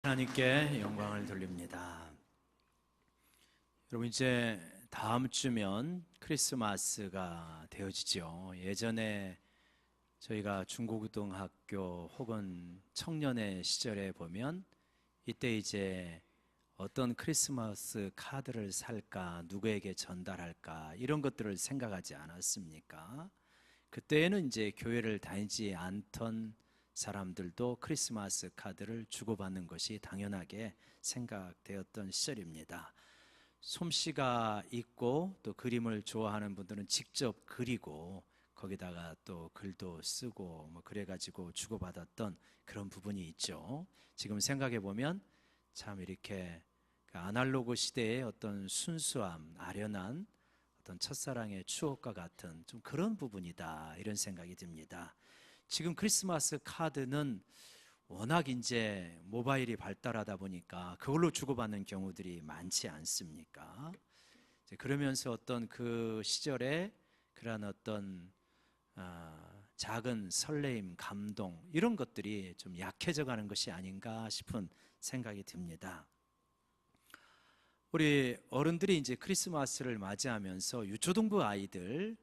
하나님께 영광을 돌립니다. 여러분, 이제 다음 주면 크리스마스가 되어지죠. 예전에 저희가 중고등학교 혹은 청년의 시절에 보면 이때 이제 어떤 크리스마스 카드를 살까, 누구에게 전달할까, 이런 것들을 생각하지 않았습니까? 그때에는 이제 교회를 다니지 않던 사람들도 크리스마스 카드를 주고받는 것이 당연하게 생각되었던 시절입니다. 솜씨가 있고 또 그림을 좋아하는 분들은 직접 그리고 거기다가 또 글도 쓰고 그래가지고 주고받았던 그런 부분이 있죠. 지금 생각해 보면 참 이렇게 아날로그 시대의 어떤 순수함, 아련한 어떤 첫사랑의 추억과 같은 좀 그런 부분이다, 이런 생각이 듭니다. 지금 크리스마스 카드는 워낙 이제 모바일이 발달하다 보니까 그걸로 주고받는 경우들이 많지 않습니까? 그러면서 어떤 그 시절에 그러한 어떤 작은 설레임, 감동, 이런 것들이 좀 약해져 가는 것이 아닌가 싶은 생각이 듭니다. 우리 어른들이 이제 크리스마스를 맞이하면서 유초등부 아이들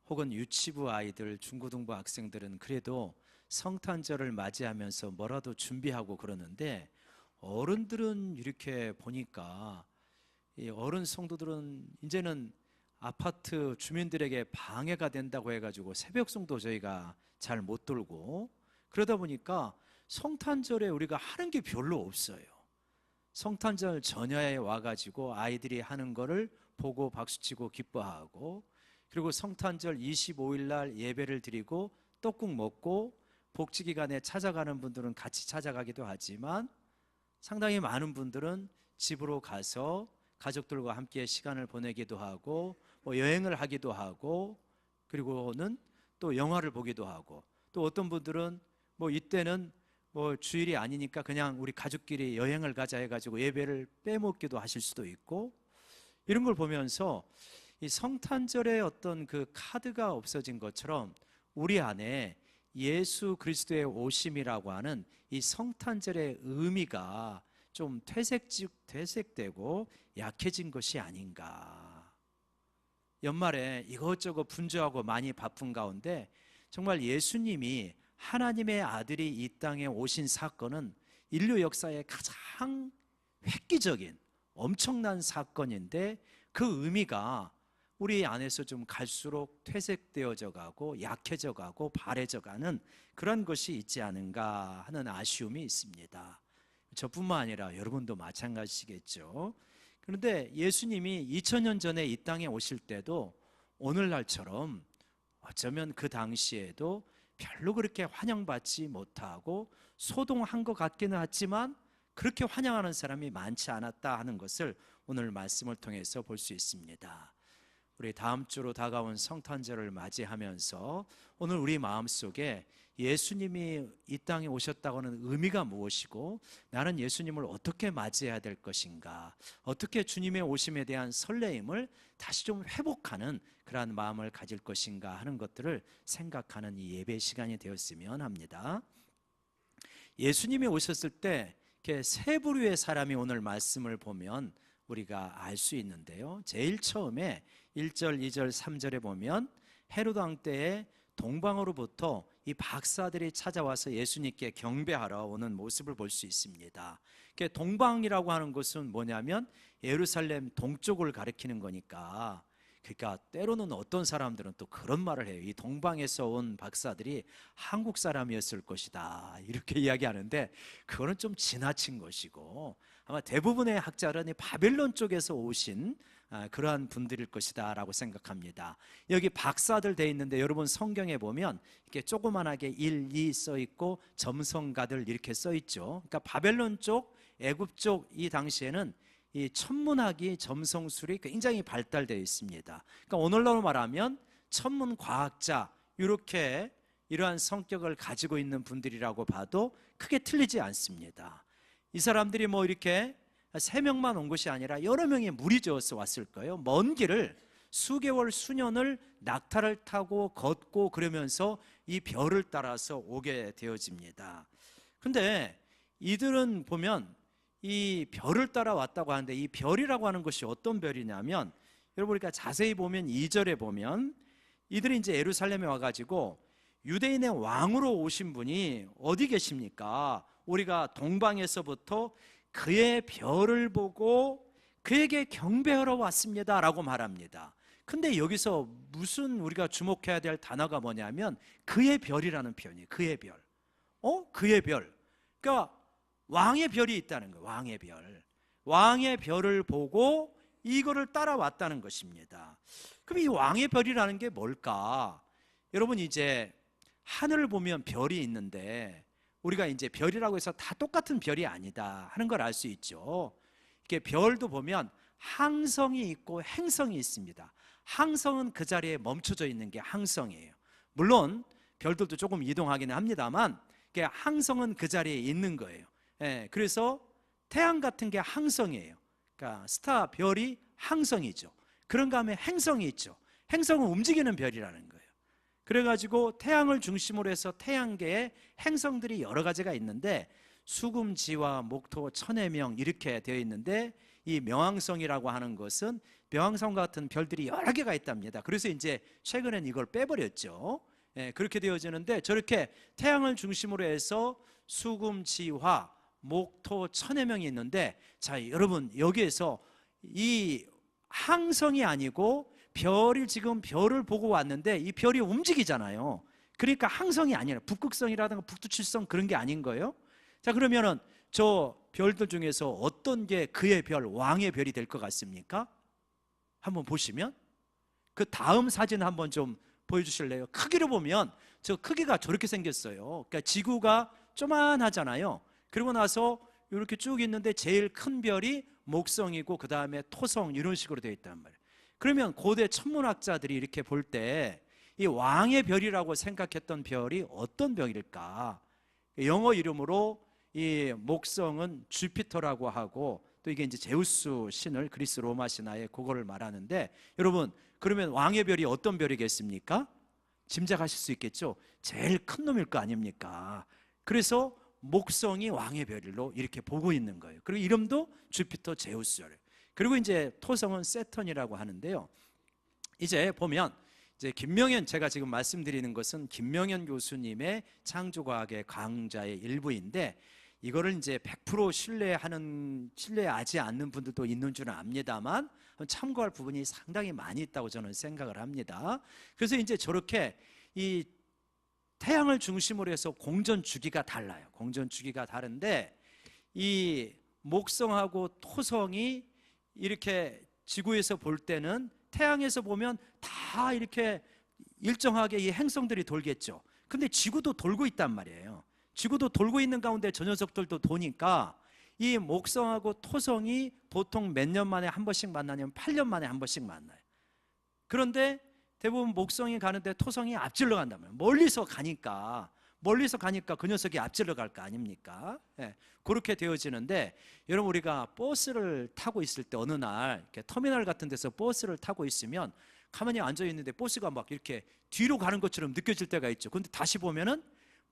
혹은 유치부 아이들, 중고등부 학생들은 그래도 성탄절을 맞이하면서 뭐라도 준비하고 그러는데, 어른들은 이렇게 보니까 이 어른 성도들은 이제는 아파트 주민들에게 방해가 된다고 해가지고 새벽송도 저희가 잘 못 돌고, 그러다 보니까 성탄절에 우리가 하는 게 별로 없어요. 성탄절 전야에 와가지고 아이들이 하는 거를 보고 박수치고 기뻐하고, 그리고 성탄절 25일 날 예배를 드리고 떡국 먹고 복지기관에 찾아가는 분들은 같이 찾아가기도 하지만, 상당히 많은 분들은 집으로 가서 가족들과 함께 시간을 보내기도 하고 여행을 하기도 하고, 그리고는 또 영화를 보기도 하고, 또 어떤 분들은 이때는 주일이 아니니까 그냥 우리 가족끼리 여행을 가자 해가지고 예배를 빼먹기도 하실 수도 있고, 이런 걸 보면서 이 성탄절의 어떤 그 카드가 없어진 것처럼 우리 안에 예수 그리스도의 오심이라고 하는 이 성탄절의 의미가 좀 퇴색되고 약해진 것이 아닌가. 연말에 이것저것 분주하고 많이 바쁜 가운데 정말 예수님이 하나님의 아들이 이 땅에 오신 사건은 인류 역사의 가장 획기적인 엄청난 사건인데, 그 의미가 우리 안에서 좀 갈수록 퇴색되어져 가고 약해져 가고 바래져 가는 그런 것이 있지 않은가 하는 아쉬움이 있습니다. 저뿐만 아니라 여러분도 마찬가지시겠죠. 그런데 예수님이 2000년 전에 이 땅에 오실 때도 오늘날처럼 어쩌면 그 당시에도 별로 그렇게 환영받지 못하고 소동한 것 같기는 하지만 그렇게 환영하는 사람이 많지 않았다 하는 것을 오늘 말씀을 통해서 볼 수 있습니다. 우리 다음 주로 다가온 성탄절을 맞이하면서 오늘 우리 마음속에 예수님이 이 땅에 오셨다고 하는 의미가 무엇이고, 나는 예수님을 어떻게 맞이해야 될 것인가, 어떻게 주님의 오심에 대한 설레임을 다시 좀 회복하는 그러한 마음을 가질 것인가 하는 것들을 생각하는 이 예배 시간이 되었으면 합니다. 예수님이 오셨을 때 이렇게 세 부류의 사람이 오늘 말씀을 보면 우리가 알 수 있는데요, 제일 처음에 1절, 2절, 3절에 보면 헤롯 왕 때에 동방으로부터 이 박사들이 찾아와서 예수님께 경배하러 오는 모습을 볼 수 있습니다. 동방이라고 하는 것은 뭐냐면 예루살렘 동쪽을 가리키는 거니까, 그러니까 때로는 어떤 사람들은 또 그런 말을 해요. 이 동방에서 온 박사들이 한국 사람이었을 것이다, 이렇게 이야기하는데 그거는 좀 지나친 것이고, 아마 대부분의 학자는 이 바벨론 쪽에서 오신 그러한 분들일 것이다 라고 생각합니다. 여기 박사들 돼 있는데 여러분 성경에 보면 이렇게 조그만하게 1, 2 써 있고 점성가들 이렇게 써 있죠. 그러니까 바벨론 쪽, 애굽 쪽 이 당시에는 이 천문학이, 점성술이 굉장히 발달되어 있습니다. 그러니까 오늘날로 말하면 천문과학자, 이렇게 이러한 성격을 가지고 있는 분들이라고 봐도 크게 틀리지 않습니다. 이 사람들이 이렇게 3명만 온 것이 아니라 여러 명이 무리 지어서 왔을 거예요. 먼 길을 수개월, 수년을 낙타를 타고 걷고 그러면서 이 별을 따라서 오게 되어집니다. 그런데 이들은 보면 이 별을 따라왔다고 하는데, 이 별이라고 하는 것이 어떤 별이냐면, 여러분 우리가 자세히 보면 2절에 보면 이들이 이제 예루살렘에 와가지고 유대인의 왕으로 오신 분이 어디 계십니까? 우리가 동방에서부터 그의 별을 보고 그에게 경배하러 왔습니다 라고 말합니다. 근데 여기서 무슨 우리가 주목해야 될 단어가 뭐냐면 그의 별이라는 표현이에요. 그의 별. 그의 별. 그러니까 왕의 별이 있다는 거예요. 왕의 별. 왕의 별을 보고 이거를 따라왔다는 것입니다. 그럼 이 왕의 별이라는 게 뭘까? 여러분 이제 하늘을 보면 별이 있는데 우리가 이제 별이라고 해서 다 똑같은 별이 아니다 하는 걸 알 수 있죠. 이렇게 별도 보면 항성이 있고 행성이 있습니다. 항성은 그 자리에 멈춰져 있는 게 항성이에요. 물론 별들도 조금 이동하기는 합니다만 항성은 그 자리에 있는 거예요. 그래서 태양 같은 게 항성이에요. 그러니까 스타, 별이 항성이죠. 그런가 하면 행성이 있죠. 행성은 움직이는 별이라는 거예요. 그래가지고 태양을 중심으로 해서 태양계에 행성들이 여러 가지가 있는데 수금지와 목토, 천해명 이렇게 되어 있는데 이 명왕성이라고 하는 것은 명왕성 같은 별들이 여러 개가 있답니다. 그래서 이제 최근엔 이걸 빼버렸죠. 그렇게 되어지는데 저렇게 태양을 중심으로 해서 수금지화, 목토, 천해명이 있는데 자 여러분 여기에서 이 항성이 아니고 별이 지금 별을 보고 왔는데 이 별이 움직이잖아요. 그러니까 항성이 아니라 북극성이라든가 북두칠성 그런 게 아닌 거예요. 자 그러면은 저 별들 중에서 어떤 게 그의 별, 왕의 별이 될 것 같습니까? 한번 보시면 그 다음 사진 한번 좀 보여주실래요? 크기로 보면 저 크기가 저렇게 생겼어요. 그러니까 지구가 조만하잖아요. 그리고 나서 이렇게 쭉 있는데 제일 큰 별이 목성이고 그 다음에 토성 이런 식으로 되어 있단 말이에요. 그러면 고대 천문학자들이 이렇게 볼 때 이 왕의 별이라고 생각했던 별이 어떤 별일까? 영어 이름으로 이 목성은 주피터라고 하고 또 이게 이제 제우스 신을 그리스 로마 신화에 그거를 말하는데 여러분 그러면 왕의 별이 어떤 별이겠습니까? 짐작하실 수 있겠죠? 제일 큰 놈일 거 아닙니까? 그래서 목성이 왕의 별로 이렇게 보고 있는 거예요. 그리고 이름도 주피터 제우스예요. 그리고 이제 토성은 세턴이라고 하는데요. 이제 보면 이제 김명현 제가 지금 말씀드리는 것은 김명현 교수님의 창조과학의 강좌의 일부인데 이거를 이제 100% 신뢰하지 않는 분들도 있는 줄은 압니다만 참고할 부분이 상당히 많이 있다고 저는 생각을 합니다. 그래서 이제 저렇게 이 태양을 중심으로 해서 공전 주기가 달라요. 공전 주기가 다른데 이 목성하고 토성이 이렇게 지구에서 볼 때는 태양에서 보면 다 이렇게 일정하게 이 행성들이 돌겠죠. 근데 지구도 돌고 있단 말이에요. 지구도 돌고 있는 가운데 저 녀석들도 도니까 이 목성하고 토성이 보통 몇 년 만에 한 번씩 만나냐면 8년 만에 한 번씩 만나요. 그런데 대부분 목성이 가는데 토성이 앞질러 간단 말이에요. 멀리서 가니까 그 녀석이 앞질러 갈 거 아닙니까? 그렇게 되어지는데 여러분 우리가 버스를 타고 있을 때 어느 날 이렇게 터미널 같은 데서 버스를 타고 있으면 가만히 앉아 있는데 버스가 막 이렇게 뒤로 가는 것처럼 느껴질 때가 있죠. 근데 다시 보면은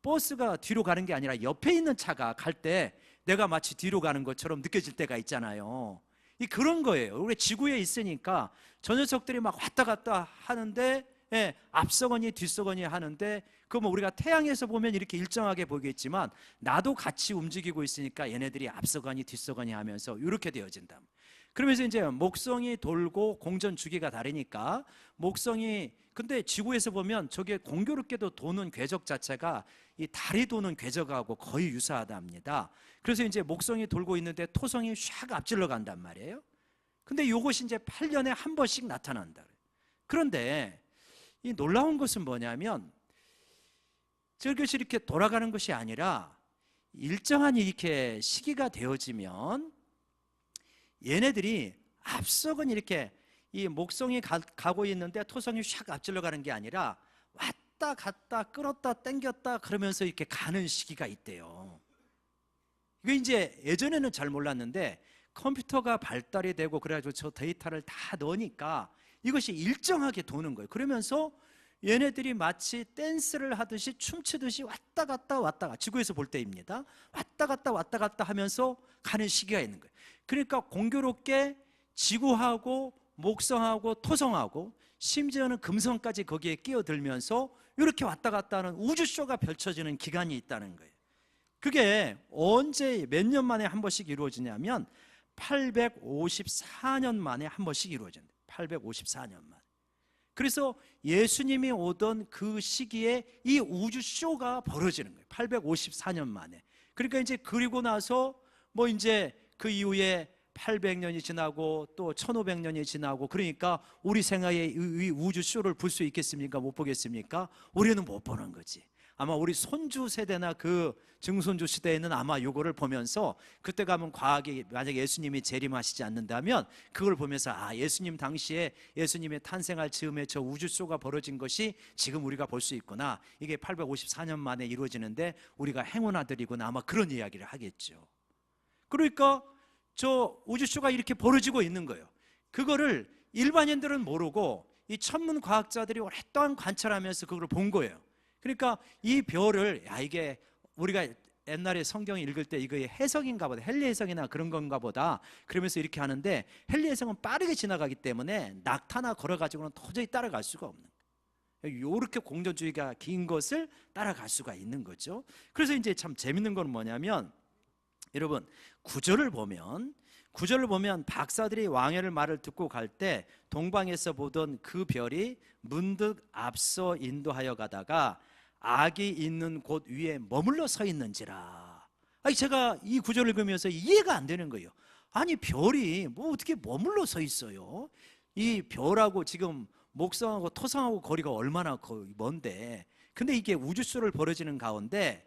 버스가 뒤로 가는 게 아니라 옆에 있는 차가 갈 때 내가 마치 뒤로 가는 것처럼 느껴질 때가 있잖아요. 이 그런 거예요. 우리 지구에 있으니까 저 녀석들이 막 왔다 갔다 하는데 앞서거니 뒤서거니 하는데 그 뭐 우리가 태양에서 보면 이렇게 일정하게 보이겠지만 나도 같이 움직이고 있으니까 얘네들이 앞서거니 뒤서거니 하면서 이렇게 되어진다. 그러면서 이제 목성이 돌고 공전 주기가 다르니까 목성이 근데 지구에서 보면 저게 공교롭게도 도는 궤적 자체가 이 달이 도는 궤적하고 거의 유사하답니다. 그래서 이제 목성이 돌고 있는데 토성이 샥 앞질러 간단 말이에요. 근데 이것이 이제 8년에 한 번씩 나타난다. 그런데 이 놀라운 것은 뭐냐면 저것이 이렇게 돌아가는 것이 아니라 일정한 이렇게 시기가 되어지면 얘네들이 앞서건 이렇게 이 목성이 가고 있는데 토성이 샥 앞질러 가는 게 아니라 왔다 갔다 끌었다 당겼다 그러면서 이렇게 가는 시기가 있대요. 이거 이제 예전에는 잘 몰랐는데 컴퓨터가 발달이 되고 그래가지고 저 데이터를 다 넣으니까 이것이 일정하게 도는 거예요. 그러면서 얘네들이 마치 댄스를 하듯이 춤추듯이 왔다 갔다 왔다 갔다, 지구에서 볼 때입니다. 왔다 갔다 하면서 가는 시기가 있는 거예요. 그러니까 공교롭게 지구하고 목성하고 토성하고 심지어는 금성까지 거기에 끼어들면서 이렇게 왔다 갔다 하는 우주쇼가 펼쳐지는 기간이 있다는 거예요. 그게 언제 몇 년 만에 한 번씩 이루어지냐면 854년 만에 한 번씩 이루어진대요. 854년 만에. 그래서 예수님이 오던 그 시기에 이 우주쇼가 벌어지는 거예요. 854년 만에. 그러니까 이제 그리고 나서 뭐 이제 그 이후에 800년이 지나고 또 1500년이 지나고, 그러니까 우리 생애에 이 우주쇼를 볼 수 있겠습니까? 못 보겠습니까? 우리는 못 보는 거지. 아마 우리 손주 세대나 그 증손주 시대에는 아마 요거를 보면서, 그때 가면 과학이 만약에 예수님이 재림하시지 않는다면 그걸 보면서 아, 예수님 당시에 예수님의 탄생할 즈음에 저 우주쇼가 벌어진 것이 지금 우리가 볼 수 있구나, 이게 854년 만에 이루어지는데 우리가 행운아들이구나, 아마 그런 이야기를 하겠죠. 그러니까 저 우주쇼가 이렇게 벌어지고 있는 거예요. 그거를 일반인들은 모르고 이 천문 과학자들이 오랫동안 관찰하면서 그걸 본 거예요. 그러니까 이 별을, 야, 이게 우리가 옛날에 성경 읽을 때 이거 해석인가 보다, 헨리 해석이나 그런 건가 보다, 그러면서 이렇게 하는데, 헨리 해석은 빠르게 지나가기 때문에 낙타나 걸어가지고는 도저히 따라갈 수가 없는 거예요. 이렇게 공전주의가 긴 것을 따라갈 수가 있는 거죠. 그래서 이제 참 재밌는 건 뭐냐면, 여러분 구절을 보면 박사들이 왕의 말을 듣고 갈 때 동방에서 보던 그 별이 문득 앞서 인도하여 가다가 악이 있는 곳 위에 머물러 서 있는지라. 아니, 제가 이 구절을 읽으면서 이해가 안 되는 거예요. 아니, 별이 뭐 어떻게 머물러 서 있어요? 이 별하고 지금 목성하고 토성하고 거리가 얼마나 먼데, 근데 이게 우주쇼를 벌어지는 가운데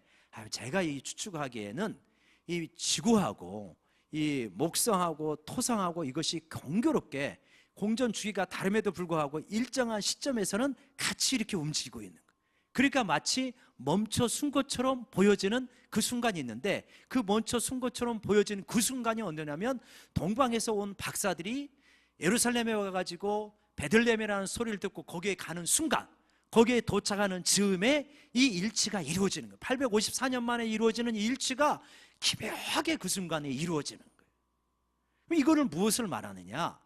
제가 이 추측하기에는 이 지구하고 이 목성하고 토성하고 이것이 공교롭게 공전 주기가 다름에도 불구하고 일정한 시점에서는 같이 이렇게 움직이고 있는 거예요. 그러니까 마치 멈춰 순 것처럼 보여지는 그 순간이 있는데, 그 멈춰 순 것처럼 보여지는 그 순간이 언제냐면 동방에서 온 박사들이 예루살렘에 와가지고 베들레헴이라는 소리를 듣고 거기에 가는 순간, 거기에 도착하는 즈음에 이 일치가 이루어지는 거예요. 854년 만에 이루어지는 이 일치가 기묘하게 그 순간에 이루어지는 거예요. 이거는 무엇을 말하느냐?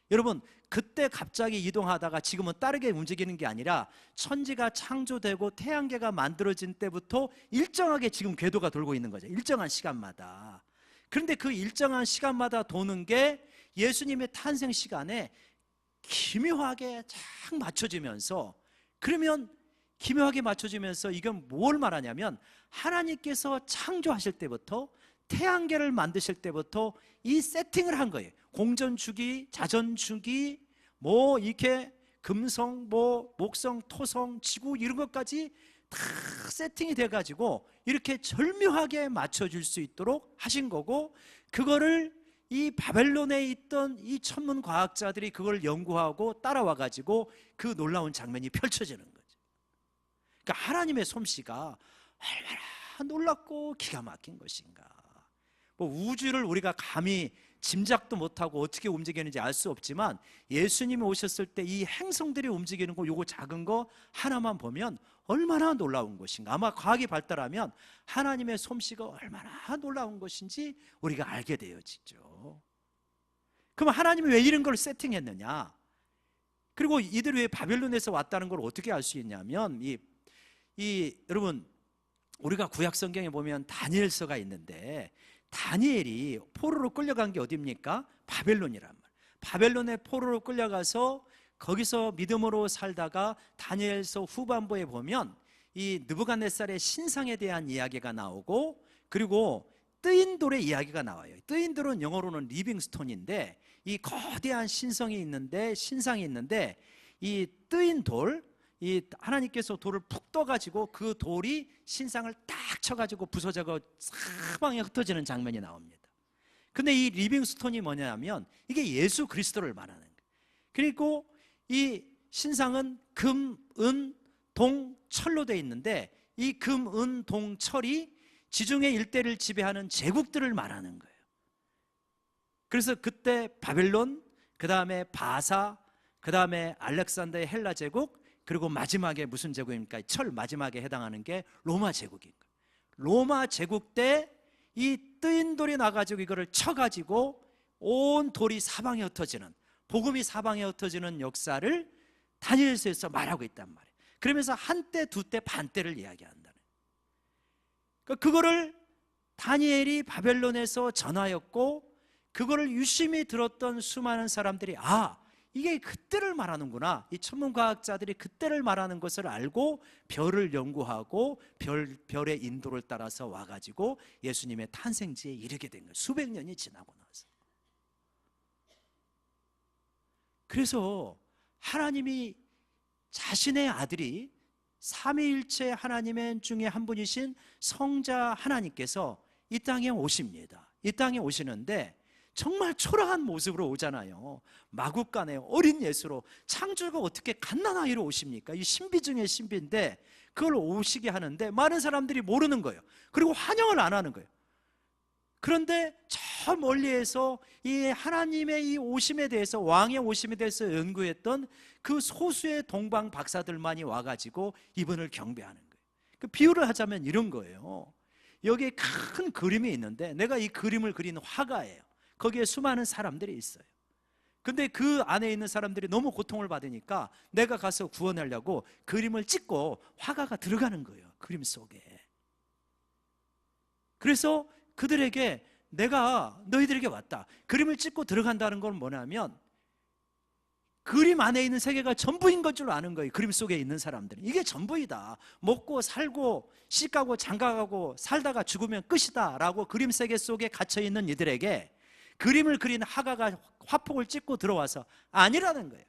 여러분, 그때 갑자기 이동하다가 지금은 빠르게 움직이는 게 아니라 천지가 창조되고 태양계가 만들어진 때부터 일정하게 지금 궤도가 돌고 있는 거죠. 일정한 시간마다. 그런데 그 일정한 시간마다 도는 게 예수님의 탄생 시간에 기묘하게 쫙 맞춰지면서, 그러면 기묘하게 맞춰지면서 이건 뭘 말하냐면, 하나님께서 창조하실 때부터 태양계를 만드실 때부터 이 세팅을 한 거예요. 공전주기, 자전주기, 뭐 이렇게 금성, 뭐 목성, 토성, 지구 이런 것까지 다 세팅이 돼가지고 이렇게 절묘하게 맞춰줄 수 있도록 하신 거고, 그거를 이 바벨론에 있던 이 천문 과학자들이 그걸 연구하고 따라와가지고 그 놀라운 장면이 펼쳐지는 거예요. 그러니까 하나님의 솜씨가 얼마나 놀랍고 기가 막힌 것인가. 뭐 우주를 우리가 감히 짐작도 못하고 어떻게 움직이는지 알 수 없지만, 예수님이 오셨을 때 이 행성들이 움직이는 거, 요거 작은 거 하나만 보면 얼마나 놀라운 것인가. 아마 과학이 발달하면 하나님의 솜씨가 얼마나 놀라운 것인지 우리가 알게 되어지죠. 그럼 하나님이 왜 이런 걸 세팅했느냐? 그리고 이들이 왜 바벨론에서 왔다는 걸 어떻게 알 수 있냐면, 여러분, 우리가 구약 성경에 보면 다니엘서가 있는데, 다니엘이 포로로 끌려간 게 어디입니까? 바벨론이란 말이에요. 바벨론에 포로로 끌려가서 거기서 믿음으로 살다가 다니엘서 후반부에 보면 이 느부갓네살의 신상에 대한 이야기가 나오고, 그리고 뜨인 돌의 이야기가 나와요. 뜨인 돌은 영어로는 리빙스톤인데, 이 거대한 신상이 있는데 이 뜨인 돌, 이 하나님께서 돌을 푹 떠가지고 그 돌이 신상을 딱 쳐가지고 부서져가 사방에 흩어지는 장면이 나옵니다. 근데 이 리빙스톤이 뭐냐면 이게 예수 그리스도를 말하는 거예요. 그리고 이 신상은 금, 은, 동, 철로 되어 있는데, 이 금, 은, 동, 철이 지중해 일대를 지배하는 제국들을 말하는 거예요. 그래서 그때 바벨론, 그 다음에 바사, 그 다음에 알렉산더의 헬라 제국, 그리고 마지막에 무슨 제국입니까? 철 마지막에 해당하는 게 로마 제국인 거예요. 로마 제국 때 이 뜨인 돌이 나가지고 이거를 쳐가지고 온 돌이 사방에 흩어지는, 복음이 사방에 흩어지는 역사를 다니엘서에서 말하고 있단 말이에요. 그러면서 한때, 두때, 반때를 이야기한다는 거예요. 그러니까 그거를 다니엘이 바벨론에서 전하였고, 그거를 유심히 들었던 수많은 사람들이 이게 그때를 말하는구나, 이 천문과학자들이 그때를 말하는 것을 알고 별을 연구하고 별의 인도를 따라서 와가지고 예수님의 탄생지에 이르게 된 거예요. 수백 년이 지나고 나서. 그래서 하나님이 자신의 아들이 삼위일체 하나님의 중에 한 분이신 성자 하나님께서 이 땅에 오십니다. 이 땅에 오시는데 정말 초라한 모습으로 오잖아요. 마구간에 어린 예수로, 창조가 어떻게 갓난아이로 오십니까? 이 신비 중에 신비인데 그걸 오시게 하는데 많은 사람들이 모르는 거예요. 그리고 환영을 안 하는 거예요. 그런데 저 멀리에서 이 하나님의 이 오심에 대해서, 왕의 오심에 대해서 연구했던 그 소수의 동방 박사들만이 와가지고 이분을 경배하는 거예요. 그 비유를 하자면 이런 거예요. 여기에 큰 그림이 있는데 내가 이 그림을 그린 화가예요. 거기에 수많은 사람들이 있어요. 근데 그 안에 있는 사람들이 너무 고통을 받으니까 내가 가서 구원하려고 그림을 찍고 화가가 들어가는 거예요. 그림 속에. 그래서 그들에게 내가 너희들에게 왔다. 그림을 찍고 들어간다는 건 뭐냐면 그림 안에 있는 세계가 전부인 것 줄 아는 거예요. 그림 속에 있는 사람들은 이게 전부이다. 먹고 살고 씻고 장가가고 살다가 죽으면 끝이다 라고 그림 세계 속에 갇혀있는 이들에게 그림을 그린 화가가 화폭을 찍고 들어와서 아니라는 거예요.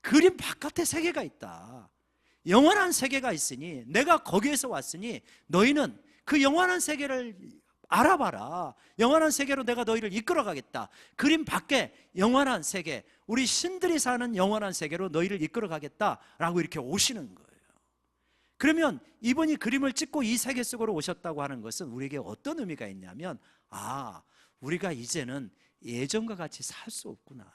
그림 바깥에 세계가 있다. 영원한 세계가 있으니 내가 거기에서 왔으니 너희는 그 영원한 세계를 알아봐라. 영원한 세계로 내가 너희를 이끌어가겠다. 그림 밖에 영원한 세계, 우리 신들이 사는 영원한 세계로 너희를 이끌어가겠다라고 이렇게 오시는 거예요. 그러면 이분이 그림을 찍고 이 세계 속으로 오셨다고 하는 것은 우리에게 어떤 의미가 있냐면 우리가 이제는 예전과 같이 살 수 없구나.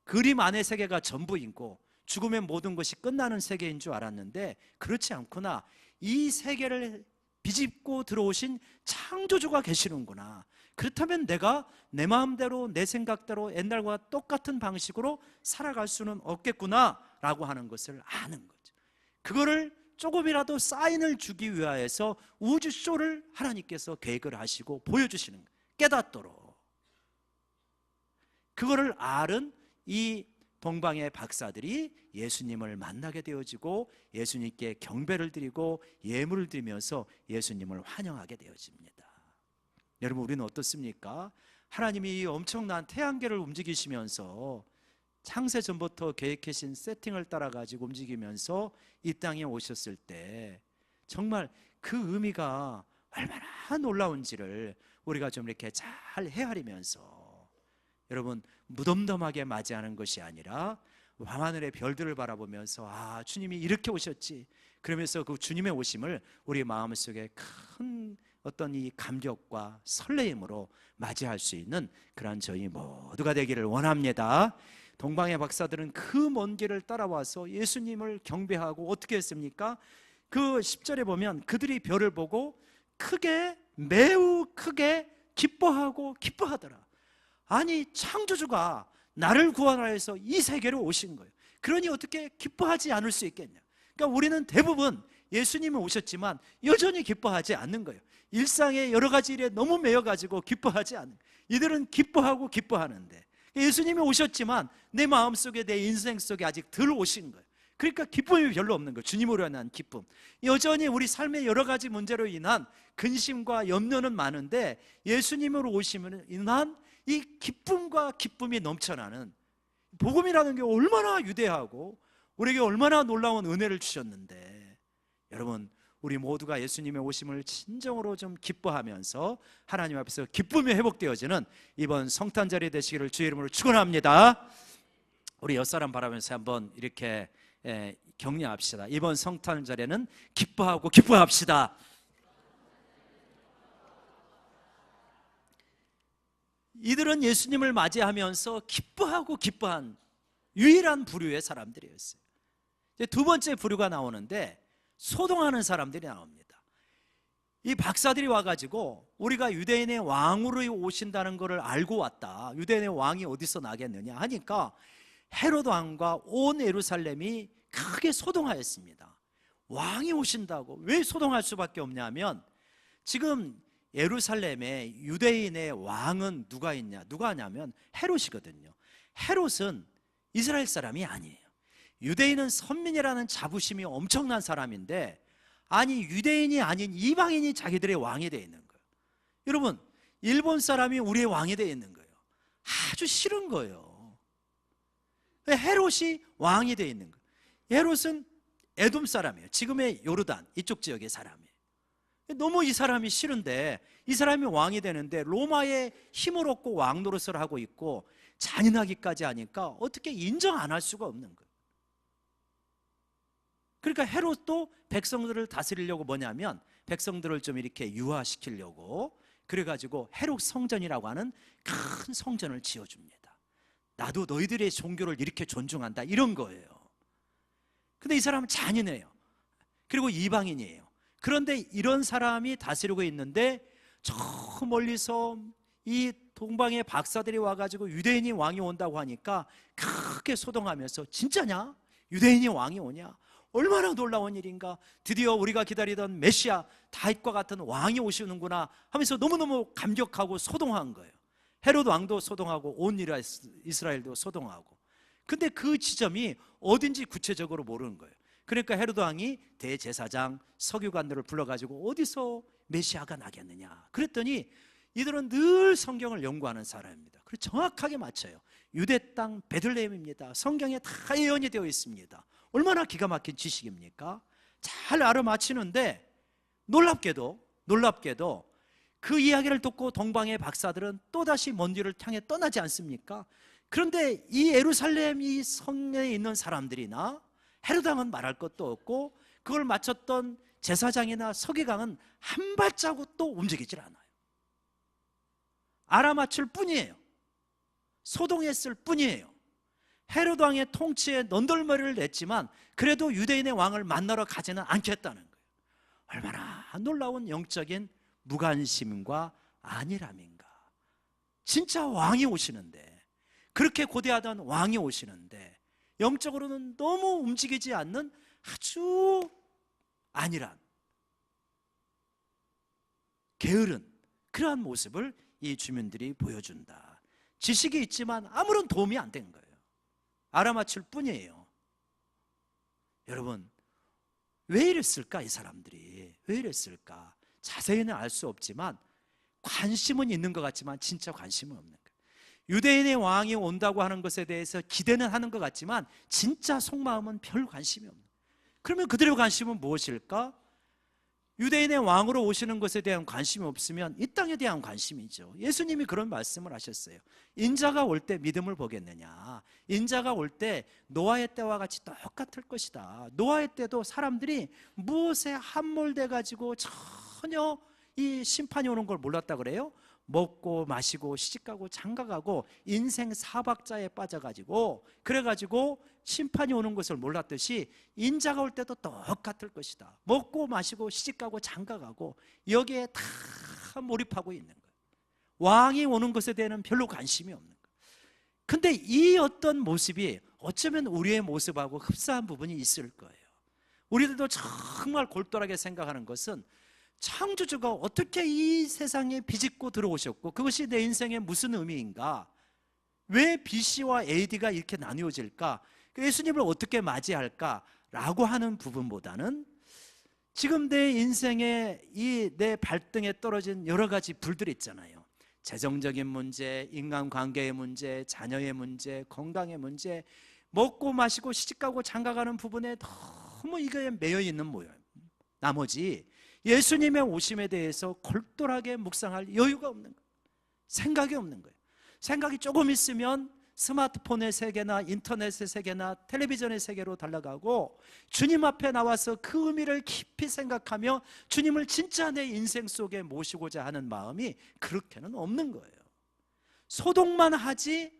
그림 안의 세계가 전부이고 죽으면 모든 것이 끝나는 세계인 줄 알았는데 그렇지 않구나. 이 세계를 비집고 들어오신 창조주가 계시는구나. 그렇다면 내가 내 마음대로 내 생각대로 옛날과 똑같은 방식으로 살아갈 수는 없겠구나 라고 하는 것을 아는 거죠. 그거를 조금이라도 사인을 주기 위하여서 우주쇼를 하나님께서 계획을 하시고 보여주시는 거예요. 깨닫도록. 그거를 알은 이 동방의 박사들이 예수님을 만나게 되어지고 예수님께 경배를 드리고 예물을 드리면서 예수님을 환영하게 되어집니다. 여러분, 우리는 어떻습니까? 하나님이 이 엄청난 태양계를 움직이시면서 창세전부터 계획하신 세팅을 따라 가지고 움직이면서 이 땅에 오셨을 때 정말 그 의미가 얼마나 놀라운지를 우리가 좀 이렇게 잘 헤아리면서 여러분, 무덤덤하게 맞이하는 것이 아니라 밤하늘의 별들을 바라보면서 주님이 이렇게 오셨지, 그러면서 그 주님의 오심을 우리 마음속에 큰 어떤 이 감격과 설레임으로 맞이할 수 있는 그런 저희 모두가 되기를 원합니다. 동방의 박사들은 그 먼 길을 따라와서 예수님을 경배하고 어떻게 했습니까? 그 10절에 보면 그들이 별을 보고 크게, 매우 크게 기뻐하더라. 아니, 창조주가 나를 구원하여서 이 세계로 오신 거예요. 그러니 어떻게 기뻐하지 않을 수 있겠냐? 그러니까 우리는 대부분 예수님이 오셨지만 여전히 기뻐하지 않는 거예요. 일상의 여러 가지 일에 너무 매여가지고 기뻐하지 않는 거예요. 이들은 기뻐하는데 예수님이 오셨지만 내 마음속에, 내 인생 속에 아직 덜 오신 거예요. 그러니까 기쁨이 별로 없는 거예요. 주님으로 인한 기쁨. 여전히 우리 삶의 여러 가지 문제로 인한 근심과 염려는 많은데 예수님으로 오심으로 인한 이 기쁨과 기쁨이 넘쳐나는, 복음이라는 게 얼마나 위대하고 우리에게 얼마나 놀라운 은혜를 주셨는데, 여러분, 우리 모두가 예수님의 오심을 진정으로 좀 기뻐하면서 하나님 앞에서 기쁨이 회복되어지는 이번 성탄절이 되시기를 주의 이름으로 축원합니다. 우리 옆사람 바라면서 한번 이렇게 격려합시다. 이번 성탄절에는 기뻐하고 기뻐합시다. 이들은 예수님을 맞이하면서 기뻐하고 기뻐한 유일한 부류의 사람들이었어요. 이제 두 번째 부류가 나오는데 소동하는 사람들이 나옵니다. 이 박사들이 와가지고 우리가 유대인의 왕으로 오신다는 것을 알고 왔다. 유대인의 왕이 어디서 나겠느냐 하니까 헤롯 왕과 온 예루살렘이 크게 소동하였습니다. 왕이 오신다고. 왜 소동할 수밖에 없냐면 지금 예루살렘에 유대인의 왕은 누가 있냐? 누가 하냐면 헤롯이거든요. 헤롯은 이스라엘 사람이 아니에요. 유대인은 선민이라는 자부심이 엄청난 사람인데, 아니 유대인이 아닌 이방인이 자기들의 왕이 되어 있는 거예요. 여러분, 일본 사람이 우리의 왕이 되어 있는 거예요. 아주 싫은 거예요. 헤롯이 왕이 되어 있는 거예요. 헤롯은 에돔 사람이에요. 지금의 요르단 이쪽 지역의 사람이에요. 너무 이 사람이 싫은데, 이 사람이 왕이 되는데 로마의 힘을 얻고 왕 노릇을 하고 있고 잔인하기까지 하니까 어떻게 인정 안 할 수가 없는 거예요. 그러니까 헤롯도 백성들을 다스리려고 뭐냐면 백성들을 좀 이렇게 유화시키려고 그래가지고 헤롯 성전이라고 하는 큰 성전을 지어줍니다. 나도 너희들의 종교를 이렇게 존중한다, 이런 거예요. 근데 이 사람은 잔인해요. 그리고 이방인이에요. 그런데 이런 사람이 다스리고 있는데 저 멀리서 이 동방의 박사들이 와가지고 유대인이 왕이 온다고 하니까 크게 소동하면서, 진짜냐? 유대인이 왕이 오냐? 얼마나 놀라운 일인가. 드디어 우리가 기다리던 메시아 다윗과 같은 왕이 오시는구나 하면서 너무너무 감격하고 소동한 거예요. 헤롯 왕도 소동하고 온 이스라엘도 소동하고. 근데 그 지점이 어딘지 구체적으로 모르는 거예요. 그러니까 헤롯 왕이 대제사장 서기관들을 불러가지고 어디서 메시아가 나겠느냐 그랬더니 이들은 늘 성경을 연구하는 사람입니다. 그래서 정확하게 맞춰요. 유대 땅 베들레헴입니다. 성경에 다 예언이 되어 있습니다. 얼마나 기가 막힌 지식입니까? 잘 알아맞히는데 놀랍게도 그 이야기를 듣고 동방의 박사들은 또다시 먼 길을 향해 떠나지 않습니까? 그런데 이 예루살렘 이 성에 있는 사람들이나 헤롯 왕은 말할 것도 없고 그걸 맞췄던 제사장이나 서기관은 한 발자국도 움직이질 않아요. 알아맞힐 뿐이에요. 소동했을 뿐이에요. 헤롯 왕의 통치에 넌덜머리를 냈지만 그래도 유대인의 왕을 만나러 가지는 않겠다는 거예요. 얼마나 놀라운 영적인 무관심과 안일함인가. 진짜 왕이 오시는데, 그렇게 고대하던 왕이 오시는데 영적으로는 너무 움직이지 않는 아주 안일한, 게으른 그러한 모습을 이 주민들이 보여준다. 지식이 있지만 아무런 도움이 안 된 거예요. 알아맞힐 뿐이에요. 여러분, 왜 이랬을까? 이 사람들이 왜 이랬을까? 자세히는 알 수 없지만 관심은 있는 것 같지만 진짜 관심은 없는 거예요. 유대인의 왕이 온다고 하는 것에 대해서 기대는 하는 것 같지만 진짜 속마음은 별 관심이 없는 거예요. 그러면 그들의 관심은 무엇일까? 유대인의 왕으로 오시는 것에 대한 관심이 없으면 이 땅에 대한 관심이죠. 예수님이 그런 말씀을 하셨어요. 인자가 올 때 믿음을 보겠느냐. 인자가 올 때 노아의 때와 같이 똑같을 것이다. 노아의 때도 사람들이 무엇에 함몰돼 가지고 전혀 이 심판이 오는 걸 몰랐다 그래요. 먹고 마시고 시집가고 장가가고 인생 사박자에 빠져가지고 그래가지고 심판이 오는 것을 몰랐듯이 인자가 올 때도 똑같을 것이다. 먹고 마시고 시집가고 장가가고 여기에 다 몰입하고 있는 거예요. 왕이 오는 것에 대해서는 별로 관심이 없는 거예요. 근데 이 어떤 모습이 어쩌면 우리의 모습하고 흡사한 부분이 있을 거예요. 우리들도 정말 골똘하게 생각하는 것은 창조주가 어떻게 이 세상에 비집고 들어오셨고 그것이 내 인생에 무슨 의미인가? 왜 BC와 AD가 이렇게 나뉘어질까? 예수님을 어떻게 맞이할까? 라고 하는 부분보다는 지금 내 인생에 이 내 발등에 떨어진 여러 가지 불들 있잖아요. 재정적인 문제, 인간관계의 문제, 자녀의 문제, 건강의 문제, 먹고 마시고 시집가고 장가가는 부분에 너무 이거에 매여 있는 모양. 나머지 예수님의 오심에 대해서 골똘하게 묵상할 여유가 없는 거예요. 생각이 없는 거예요. 생각이 조금 있으면 스마트폰의 세계나 인터넷의 세계나 텔레비전의 세계로 달려가고 주님 앞에 나와서 그 의미를 깊이 생각하며 주님을 진짜 내 인생 속에 모시고자 하는 마음이 그렇게는 없는 거예요. 소동만 하지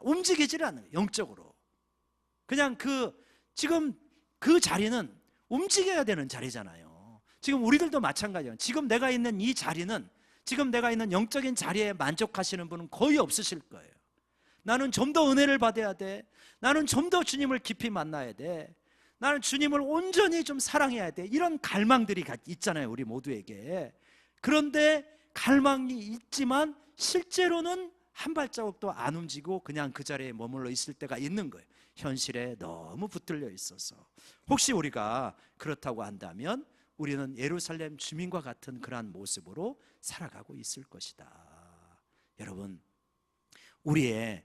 움직이질 않아요. 영적으로 그냥 지금 그 자리는 움직여야 되는 자리잖아요. 지금 우리들도 마찬가지예요. 지금 내가 있는 이 자리는, 지금 내가 있는 영적인 자리에 만족하시는 분은 거의 없으실 거예요. 나는 좀 더 은혜를 받아야 돼. 나는 좀 더 주님을 깊이 만나야 돼. 나는 주님을 온전히 좀 사랑해야 돼. 이런 갈망들이 있잖아요, 우리 모두에게. 그런데 갈망이 있지만 실제로는 한 발자국도 안 움직이고 그냥 그 자리에 머물러 있을 때가 있는 거예요. 현실에 너무 붙들려 있어서. 혹시 우리가 그렇다고 한다면 우리는 예루살렘 주민과 같은 그러한 모습으로 살아가고 있을 것이다. 여러분, 우리의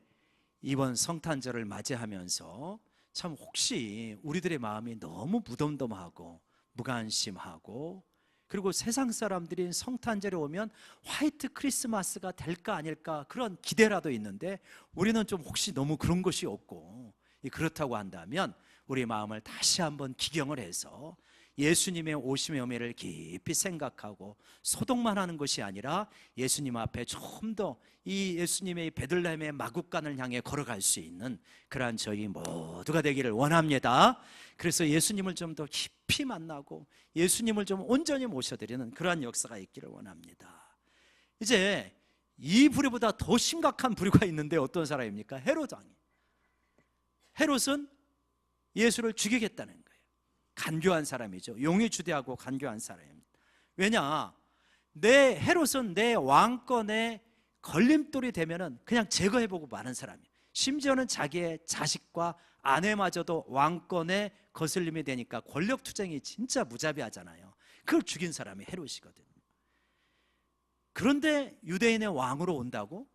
이번 성탄절을 맞이하면서 참 혹시 우리들의 마음이 너무 무덤덤하고 무관심하고, 그리고 세상 사람들이 성탄절에 오면 화이트 크리스마스가 될까 아닐까 그런 기대라도 있는데, 우리는 좀 혹시 너무 그런 것이 없고, 그렇다고 한다면 우리 마음을 다시 한번 기경을 해서 예수님의 오심의 의미를 깊이 생각하고 소독만 하는 것이 아니라 예수님 앞에 좀 더 이 예수님의 베들레헴의 마국간을 향해 걸어갈 수 있는 그러한 저희 모두가 되기를 원합니다. 그래서 예수님을 좀 더 깊이 만나고 예수님을 좀 온전히 모셔드리는 그러한 역사가 있기를 원합니다. 이제 이 불의보다 더 심각한 불의가 있는데 어떤 사람입니까? 헤롯 왕이. 헤롯은 예수를 죽이겠다는 거예요. 간교한 사람이죠. 용의 주대하고 간교한 사람입니다. 왜냐? 내 헤롯은 내 왕권의 걸림돌이 되면은 그냥 제거해보고 마는 사람이에요. 심지어는 자기의 자식과 아내마저도 왕권의 거슬림이 되니까 권력 투쟁이 진짜 무자비하잖아요. 그걸 죽인 사람이 헤롯이거든요. 그런데 유대인의 왕으로 온다고?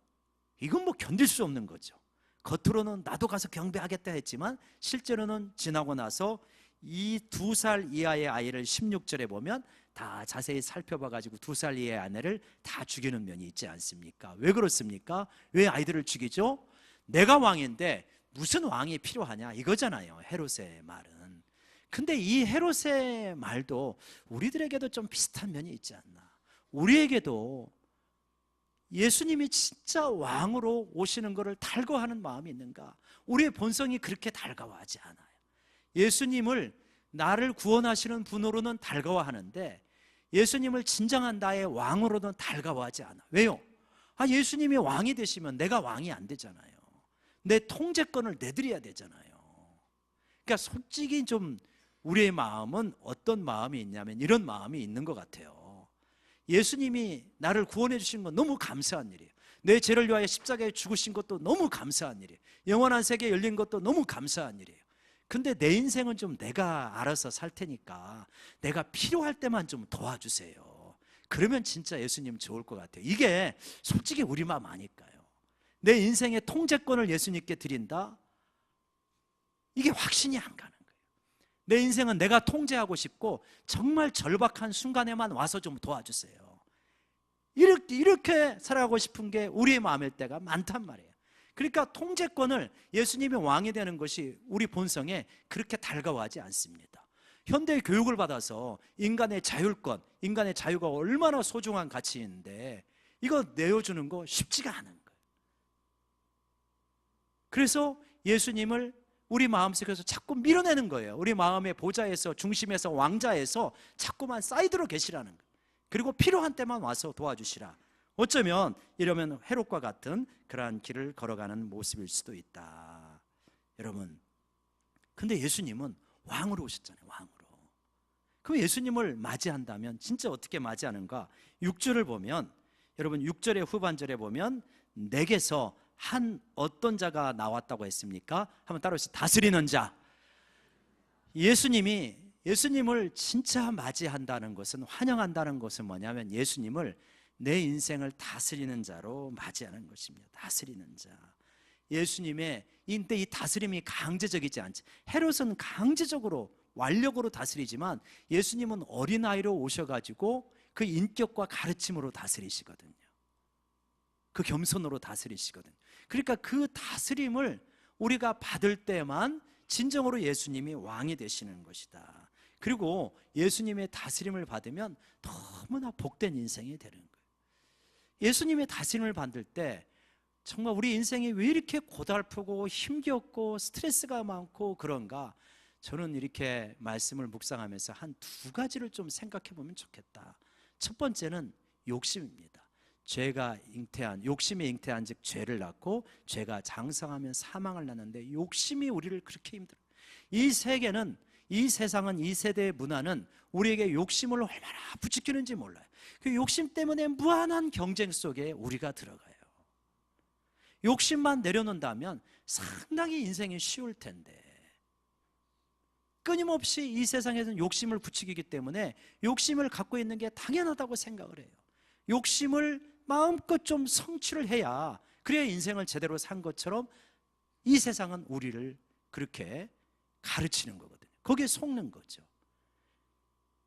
이건 뭐 견딜 수 없는 거죠. 겉으로는 나도 가서 경배하겠다 했지만 실제로는 지나고 나서 이 2살 이하의 아이를 16절에 보면 다 자세히 살펴봐가지고 2살 이하의 아내를 다 죽이는 면이 있지 않습니까? 왜 그렇습니까? 왜 아이들을 죽이죠? 내가 왕인데 무슨 왕이 필요하냐 이거잖아요, 헤롯의 말은. 근데 이 헤롯의 말도 우리들에게도 좀 비슷한 면이 있지 않나. 우리에게도 예수님이 진짜 왕으로 오시는 것을 달궈하는 마음이 있는가? 우리의 본성이 그렇게 달가워하지 않아요. 예수님을 나를 구원하시는 분으로는 달가워하는데 예수님을 진정한 나의 왕으로는 달가워하지 않아. 왜요? 예수님이 왕이 되시면 내가 왕이 안 되잖아요. 내 통제권을 내드려야 되잖아요. 그러니까 솔직히 좀 우리의 마음은 어떤 마음이 있냐면 이런 마음이 있는 것 같아요. 예수님이 나를 구원해 주신 건 너무 감사한 일이에요. 내 죄를 위하여 십자가에 죽으신 것도 너무 감사한 일이에요. 영원한 세계 열린 것도 너무 감사한 일이에요. 근데 내 인생은 좀 내가 알아서 살 테니까 내가 필요할 때만 좀 도와주세요. 그러면 진짜 예수님 좋을 것 같아요. 이게 솔직히 우리 마음 아닐까요? 내 인생의 통제권을 예수님께 드린다? 이게 확신이 안 가는 거예요. 내 인생은 내가 통제하고 싶고 정말 절박한 순간에만 와서 좀 도와주세요. 이렇게 살아가고 싶은 게 우리의 마음일 때가 많단 말이에요. 그러니까 통제권을 예수님이 왕이 되는 것이 우리 본성에 그렇게 달가워하지 않습니다. 현대 교육을 받아서 인간의 자율권, 인간의 자유가 얼마나 소중한 가치인데 이거 내어주는 거 쉽지가 않은 거예요. 그래서 예수님을 우리 마음속에서 자꾸 밀어내는 거예요. 우리 마음의 보좌에서, 중심에서, 왕자에서 자꾸만 사이드로 계시라는 거예요. 그리고 필요한 때만 와서 도와주시라. 어쩌면 이러면 헤롯과 같은 그러한 길을 걸어가는 모습일 수도 있다. 여러분, 근데 예수님은 왕으로 오셨잖아요. 왕으로. 그럼 예수님을 맞이한다면 진짜 어떻게 맞이하는가? 6절을 보면, 여러분 6절의 후반절에 보면 내게서 한 어떤 자가 나왔다고 했습니까? 한번 따라해주세요. 다스리는 자. 예수님을 진짜 맞이한다는 것은, 환영한다는 것은 뭐냐면 예수님을 내 인생을 다스리는 자로 맞이하는 것입니다. 다스리는 자. 예수님의 이 다스림이 강제적이지 않지. 헤롯은 강제적으로 완력으로 다스리지만 예수님은 어린아이로 오셔가지고 그 인격과 가르침으로 다스리시거든요. 그 겸손으로 다스리시거든요. 그러니까 그 다스림을 우리가 받을 때만 진정으로 예수님이 왕이 되시는 것이다. 그리고 예수님의 다스림을 받으면 너무나 복된 인생이 되는 거예요. 예수님의 다스림을 받을 때 정말 우리 인생이 왜 이렇게 고달프고 힘겹고 스트레스가 많고 그런가? 저는 이렇게 말씀을 묵상하면서 한 두 가지를 좀 생각해 보면 좋겠다. 첫 번째는 욕심입니다. 죄가 잉태한, 욕심이 잉태한 즉 죄를 낳고 죄가 장성하면 사망을 낳는데 욕심이 우리를 그렇게 힘들어요. 이 세계는, 이 세상은, 이 세대의 문화는 우리에게 욕심을 얼마나 부추기는지 몰라요. 그 욕심 때문에 무한한 경쟁 속에 우리가 들어가요. 욕심만 내려놓는다면 상당히 인생이 쉬울 텐데, 끊임없이 이 세상에서는 욕심을 부추기기 때문에 욕심을 갖고 있는 게 당연하다고 생각을 해요. 욕심을 마음껏 좀 성취를 해야, 그래야 인생을 제대로 산 것처럼 이 세상은 우리를 그렇게 가르치는 거거든요. 거기에 속는 거죠.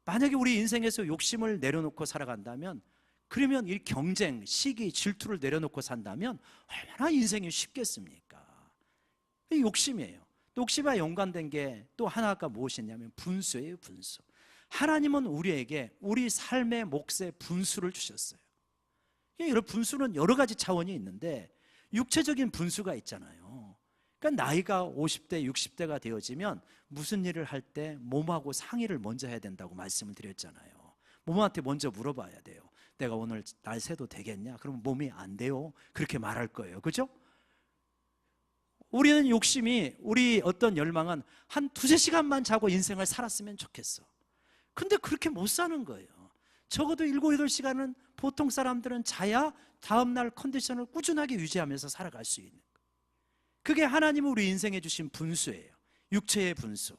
만약에 우리 인생에서 욕심을 내려놓고 살아간다면, 그러면 이 경쟁, 시기, 질투를 내려놓고 산다면 얼마나 인생이 쉽겠습니까? 이 욕심이에요. 욕심과 연관된 게 또 하나가 무엇이냐면 분수예요. 분수. 하나님은 우리에게 우리 삶의 몫의 분수를 주셨어요. 여러분, 분수는 여러 가지 차원이 있는데 육체적인 분수가 있잖아요. 그러니까 나이가 50대, 60대가 되어지면 무슨 일을 할 때 몸하고 상의를 먼저 해야 된다고 말씀을 드렸잖아요. 몸한테 먼저 물어봐야 돼요. 내가 오늘 날 새도 되겠냐? 그러면 몸이 안 돼요. 그렇게 말할 거예요. 그죠? 우리는 욕심이, 우리 어떤 열망은 한 두세 시간만 자고 인생을 살았으면 좋겠어. 근데 그렇게 못 사는 거예요. 적어도 7, 8시간은 보통 사람들은 자야 다음날 컨디션을 꾸준하게 유지하면서 살아갈 수 있는 거예요. 그게 하나님은 우리 인생에 주신 분수예요. 육체의 분수.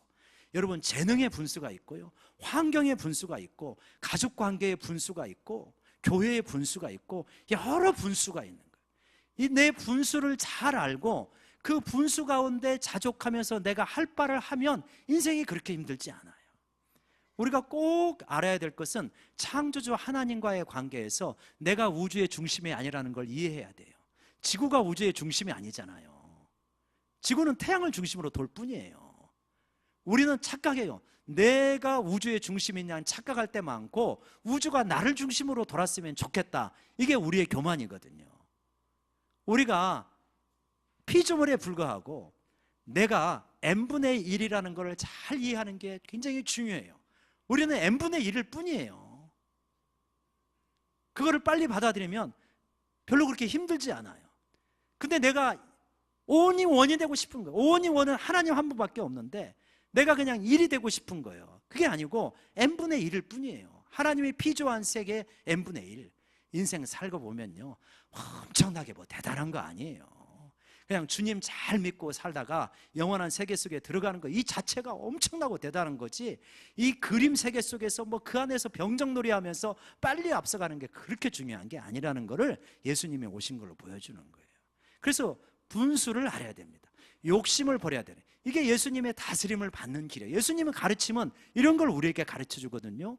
여러분, 재능의 분수가 있고요, 환경의 분수가 있고, 가족관계의 분수가 있고, 교회의 분수가 있고, 여러 분수가 있는 거예요. 이 내 분수를 잘 알고 그 분수 가운데 자족하면서 내가 할 바를 하면 인생이 그렇게 힘들지 않아요. 우리가 꼭 알아야 될 것은 창조주 하나님과의 관계에서 내가 우주의 중심이 아니라는 걸 이해해야 돼요. 지구가 우주의 중심이 아니잖아요. 지구는 태양을 중심으로 돌 뿐이에요. 우리는 착각해요. 내가 우주의 중심이냐 착각할 때 많고, 우주가 나를 중심으로 돌았으면 좋겠다, 이게 우리의 교만이거든요. 우리가 피조물에 불과하고 내가 n분의 1이라는 걸 잘 이해하는 게 굉장히 중요해요. 우리는 n분의 1일 뿐이에요. 그거를 빨리 받아들이면 별로 그렇게 힘들지 않아요. 근데 내가 온이 원이 되고 싶은 거예요. 온이 원은 하나님 한 분밖에 없는데 내가 그냥 1이 되고 싶은 거예요. 그게 아니고 n분의 1일 뿐이에요. 하나님이 피조한 세계 n분의 1. 인생 살고 보면요, 엄청나게 뭐 대단한 거 아니에요. 그냥 주님 잘 믿고 살다가 영원한 세계 속에 들어가는 거, 이 자체가 엄청나고 대단한 거지, 이 그림 세계 속에서 뭐 그 안에서 병정놀이 하면서 빨리 앞서가는 게 그렇게 중요한 게 아니라는 거를 예수님이 오신 걸로 보여주는 거예요. 그래서 분수를 알아야 됩니다. 욕심을 버려야 되네. 이게 예수님의 다스림을 받는 길이에요. 예수님의 가르침은 이런 걸 우리에게 가르쳐 주거든요.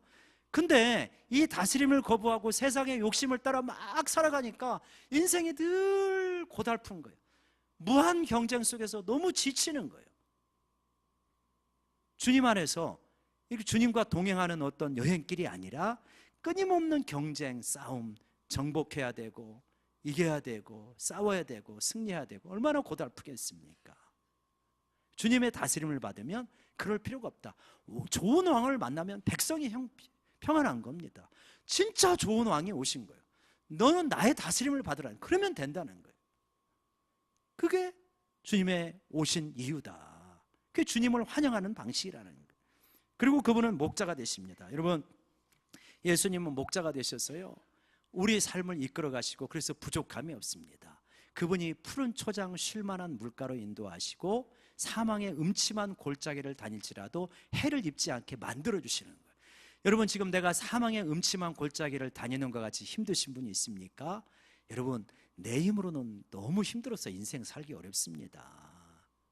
근데 이 다스림을 거부하고 세상의 욕심을 따라 막 살아가니까 인생이 늘 고달픈 거예요. 무한 경쟁 속에서 너무 지치는 거예요. 주님 안에서 이렇게 주님과 동행하는 어떤 여행길이 아니라 끊임없는 경쟁, 싸움, 정복해야 되고 이겨야 되고 싸워야 되고 승리해야 되고, 얼마나 고달프겠습니까? 주님의 다스림을 받으면 그럴 필요가 없다. 좋은 왕을 만나면 백성이 평안한 겁니다. 진짜 좋은 왕이 오신 거예요. 너는 나의 다스림을 받으라. 그러면 된다는 거예요. 그게 주님의 오신 이유다. 그게 주님을 환영하는 방식이라는 거예요. 그리고 그분은 목자가 되십니다. 여러분, 예수님은 목자가 되셨어요. 우리의 삶을 이끌어 가시고, 그래서 부족함이 없습니다. 그분이 푸른 초장 쉴만한 물가로 인도하시고 사망의 음침한 골짜기를 다닐지라도 해를 입지 않게 만들어 주시는 거예요. 여러분, 지금 내가 사망의 음침한 골짜기를 다니는 것 같이 힘드신 분이 있습니까? 여러분, 내 힘으로는 너무 힘들어서 인생 살기 어렵습니다.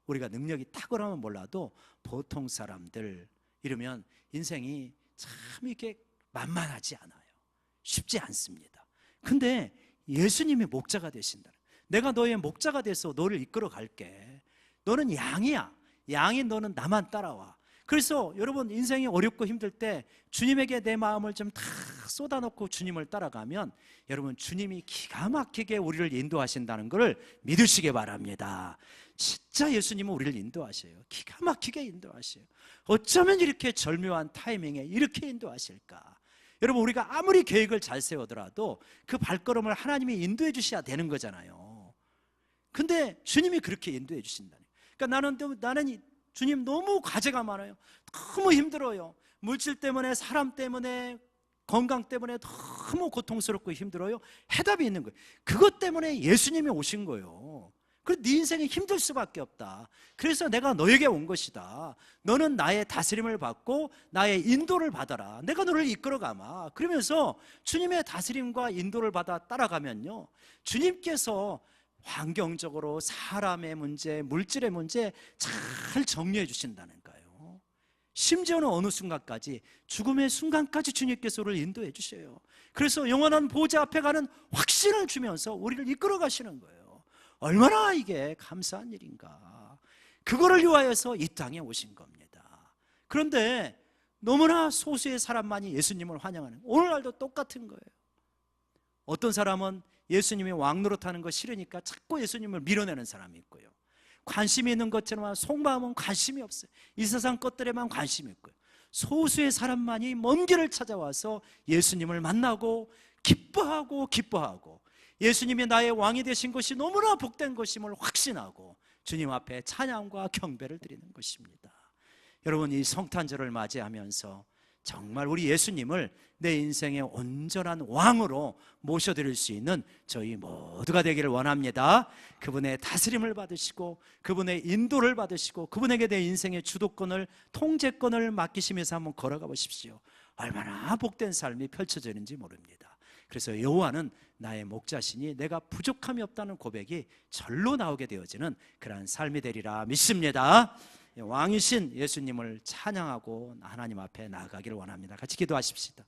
우리가 능력이 탁월하면 몰라도 보통 사람들 이러면 인생이 참 이렇게 만만하지 않아요. 쉽지 않습니다. 근데 예수님이 목자가 되신다. 내가 너의 목자가 돼서 너를 이끌어 갈게. 너는 양이야. 양인 너는 나만 따라와. 그래서 여러분 인생이 어렵고 힘들 때 주님에게 내 마음을 좀 다 쏟아놓고 주님을 따라가면 여러분 주님이 기가 막히게 우리를 인도하신다는 것을 믿으시기 바랍니다. 진짜 예수님은 우리를 인도하셔요. 기가 막히게 인도하셔요. 어쩌면 이렇게 절묘한 타이밍에 이렇게 인도하실까? 여러분 우리가 아무리 계획을 잘 세우더라도 그 발걸음을 하나님이 인도해 주셔야 되는 거잖아요. 근데 주님이 그렇게 인도해 주신다니. 그러니까 나는 주님 너무 과제가 많아요. 너무 힘들어요. 물질 때문에, 사람 때문에, 건강 때문에 너무 고통스럽고 힘들어요. 해답이 있는 거예요. 그것 때문에 예수님이 오신 거예요. 그래서 네 인생이 힘들 수밖에 없다. 그래서 내가 너에게 온 것이다. 너는 나의 다스림을 받고 나의 인도를 받아라. 내가 너를 이끌어가마. 그러면서 주님의 다스림과 인도를 받아 따라가면요, 주님께서 환경적으로 사람의 문제, 물질의 문제 잘 정리해 주신다는 거예요. 심지어는 어느 순간까지, 죽음의 순간까지 주님께서 우리를 인도해 주셔요. 그래서 영원한 보좌 앞에 가는 확신을 주면서 우리를 이끌어 가시는 거예요. 얼마나 이게 감사한 일인가. 그거를 위하여서 이 땅에 오신 겁니다. 그런데 너무나 소수의 사람만이 예수님을 환영하는, 오늘날도 똑같은 거예요. 어떤 사람은 예수님이 왕 노릇하는 거 싫으니까 자꾸 예수님을 밀어내는 사람이 있고요, 관심이 있는 것처럼 속마음은 관심이 없어요. 이 세상 것들에만 관심이 있고요, 소수의 사람만이 먼 길을 찾아와서 예수님을 만나고 기뻐하고 예수님이 나의 왕이 되신 것이 너무나 복된 것임을 확신하고 주님 앞에 찬양과 경배를 드리는 것입니다. 여러분, 이 성탄절을 맞이하면서 정말 우리 예수님을 내 인생의 온전한 왕으로 모셔드릴 수 있는 저희 모두가 되기를 원합니다. 그분의 다스림을 받으시고 그분의 인도를 받으시고 그분에게 내 인생의 주도권을, 통제권을 맡기시면서 한번 걸어가 보십시오. 얼마나 복된 삶이 펼쳐지는지 모릅니다. 그래서 여호와는 나의 목자시니 내가 부족함이 없다는 고백이 절로 나오게 되어지는 그러한 삶이 되리라 믿습니다. 왕이신 예수님을 찬양하고 하나님 앞에 나아가기를 원합니다. 같이 기도하십시다.